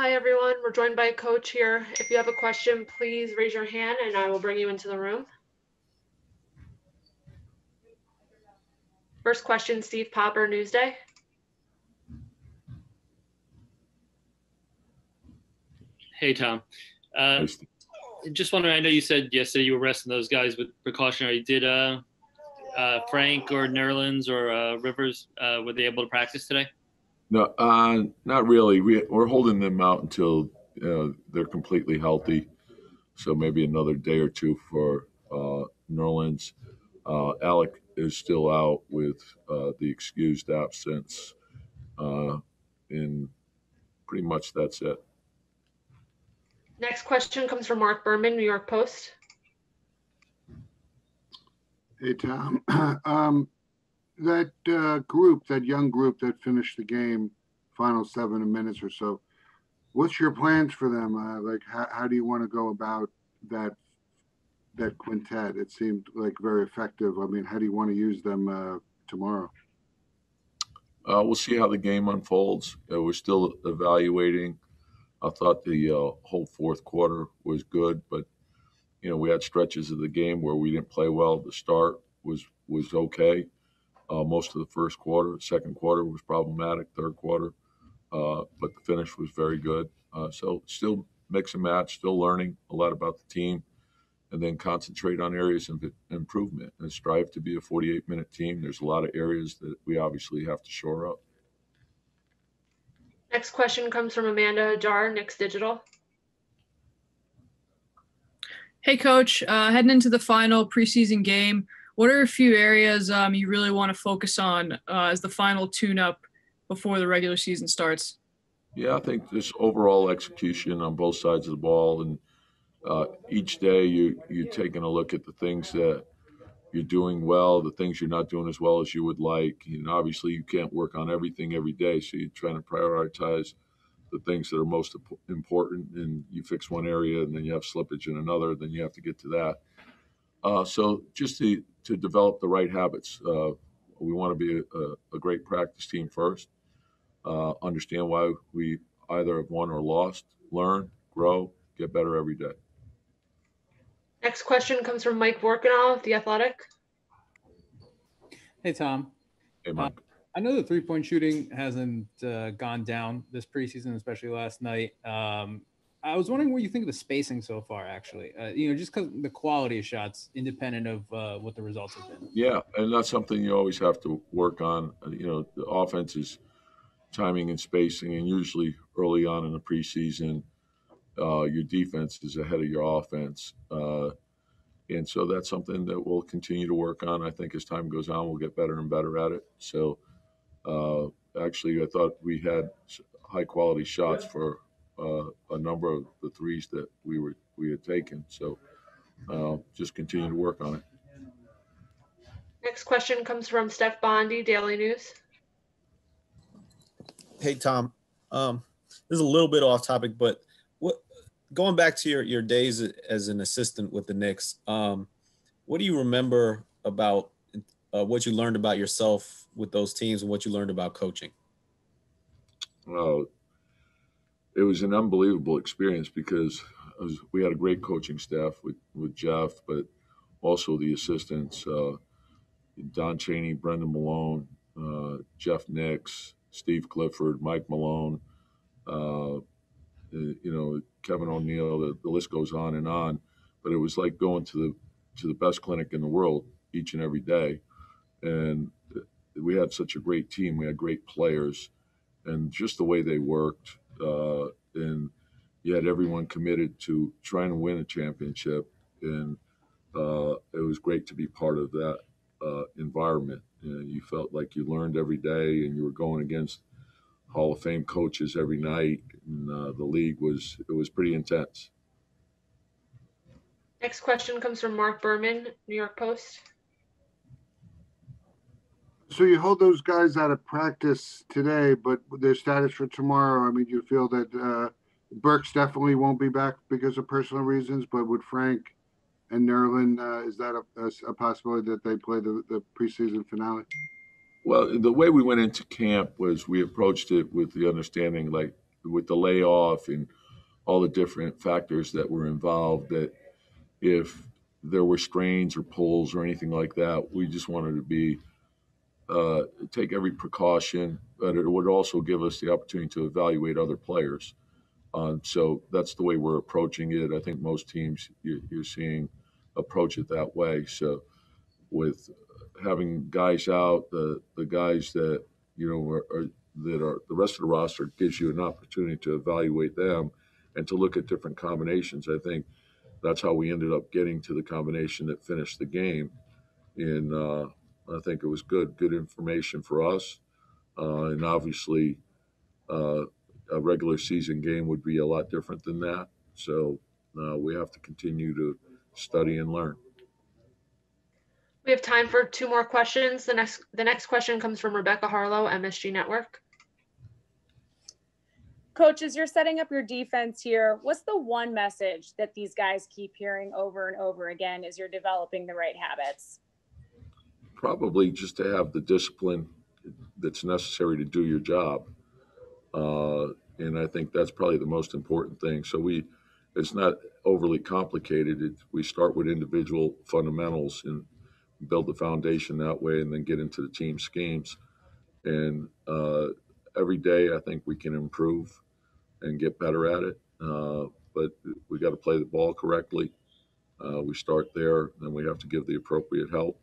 Hi, everyone. We're joined by a coach here. If you have a question, please raise your hand and I will bring you into the room. First question, Steve Popper, Newsday. Hey, Tom. Just wondering, I know you said yesterday you were resting those guys with precautionary. Did Frank or Nerlens or Rivers, were they able to practice today? No, not really. We're holding them out until they're completely healthy. So maybe another day or two for Nerlens. Alec is still out with the excused absence, and pretty much that's it. Next question comes from Mark Berman, New York Post. Hey, Tom. That young group that finished the game, final 7 minutes or so, what's your plans for them? How do you want to go about that quintet? It seemed like very effective. I mean, how do you want to use them tomorrow? We'll see how the game unfolds. We're still evaluating. I thought the whole fourth quarter was good, but we had stretches of the game where we didn't play well. The start was okay. Most of the first quarter, second quarter was problematic. Third quarter, but the finish was very good. So still mix and match, still learning a lot about the team, and then concentrate on areas of improvement and strive to be a 48-minute team. There's a lot of areas that we obviously have to shore up. Next question comes from Amanda Hajar, Knicks Digital. Hey, Coach. Heading into the final preseason game, what are a few areas you really want to focus on as the final tune-up before the regular season starts? Yeah, I think this overall execution on both sides of the ball, and each day you're taking a look at the things that you're doing well, the things you're not doing as well as you would like. Obviously, you can't work on everything every day, so you're trying to prioritize the things that are most important, and you fix one area, and then you have slippage in another, then you have to get to that. So just to develop the right habits, we want to be a great practice team first, understand why we either have won or lost, learn, grow, get better every day. Next question comes from Mike Vorkunov, The Athletic. Hey, Tom. Hey, Mike. I know the three-point shooting hasn't gone down this preseason, especially last night. I was wondering what you think of the spacing so far, actually. Just because the quality of shots, independent of what the results have been. Yeah, and that's something you always have to work on. The offense is timing and spacing, and usually early on in the preseason, your defense is ahead of your offense. And so that's something that we'll continue to work on. I think as time goes on, we'll get better and better at it. So actually, I thought we had high-quality shots for a number of the threes that we had taken. So just continue to work on it. Next question comes from Steph Bondi, Daily News. Hey, Tom. This is a little bit off topic, but going back to your days as an assistant with the Knicks, what do you remember about what you learned about yourself with those teams and what you learned about coaching? Well, it was an unbelievable experience because we had a great coaching staff with Jeff, but also the assistants, Don Chaney, Brendan Malone, Jeff Nix, Steve Clifford, Mike Malone, Kevin O'Neill, the list goes on. But it was like going to the best clinic in the world each and every day. And we had such a great team. We had great players. And just the way they worked, and you had everyone committed to trying to win a championship. And it was great to be part of that environment. You felt like you learned every day, and you were going against Hall of Fame coaches every night. And the league was pretty intense. Next question comes from Mark Berman, New York Post. So you hold those guys out of practice today, but their status for tomorrow, I mean, you feel that Burks definitely won't be back because of personal reasons, but would Frank and Nerlens, is that a possibility that they play the preseason finale? Well, the way we went into camp was we approached it with the understanding, like, with the layoff and all the different factors that were involved, that if there were strains or pulls or anything like that, we just wanted to be take every precaution, but it would also give us the opportunity to evaluate other players. So that's the way we're approaching it. I think most teams you're seeing approach it that way. So with having guys out, the guys that that are the rest of the roster gives you an opportunity to evaluate them and to look at different combinations. I think that's how we ended up getting to the combination that finished the game. And I think it was good information for us. And obviously, a regular season game would be a lot different than that. So we have to continue to study and learn. We have time for 2 more questions. The next question comes from Rebecca Harlow, MSG Network. Coach, as you're setting up your defense here, what's the one message that these guys keep hearing over and over again as you're developing the right habits? Probably just to have the discipline that's necessary to do your job. And I think that's probably the most important thing. So it's not overly complicated. We start with individual fundamentals and build the foundation that way, and then get into the team schemes. And every day, I think we can improve and get better at it. But we got to play the ball correctly. We start there, then we have to give the appropriate help.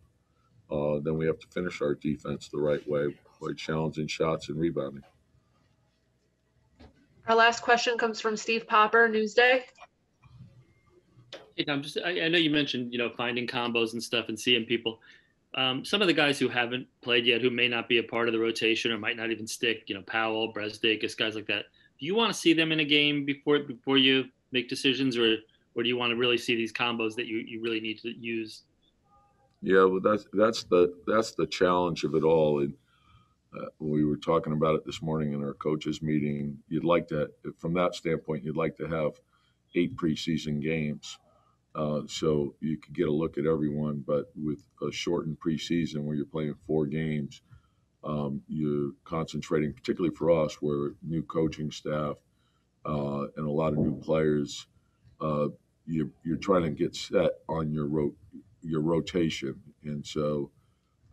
Then we have to finish our defense the right way by challenging shots and rebounding. Our last question comes from Steve Popper, Newsday. Hey, Tom, I know you mentioned, finding combos and stuff and seeing people. Some of the guys who haven't played yet, who may not be a part of the rotation or might not even stick, Powell, Bresdakis, guys like that. Do you want to see them in a game before you make decisions, or do you want to really see these combos that you really need to use? Yeah, well, that's the challenge of it all. And we were talking about it this morning in our coaches meeting. You'd like to, from that standpoint, you'd like to have 8 preseason games. So you could get a look at everyone, but with a shortened preseason where you're playing 4 games, you're concentrating, particularly for us, where new coaching staff and a lot of new players, you're trying to get set on your rotation, and so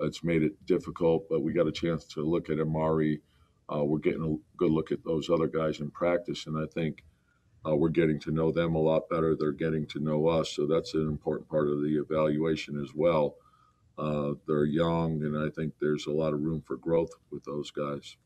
it's made it difficult. But we got a chance to look at Amari. We're getting a good look at those other guys in practice, and I think we're getting to know them a lot better. They're getting to know us, so that's an important part of the evaluation as well. They're young, and I think there's a lot of room for growth with those guys.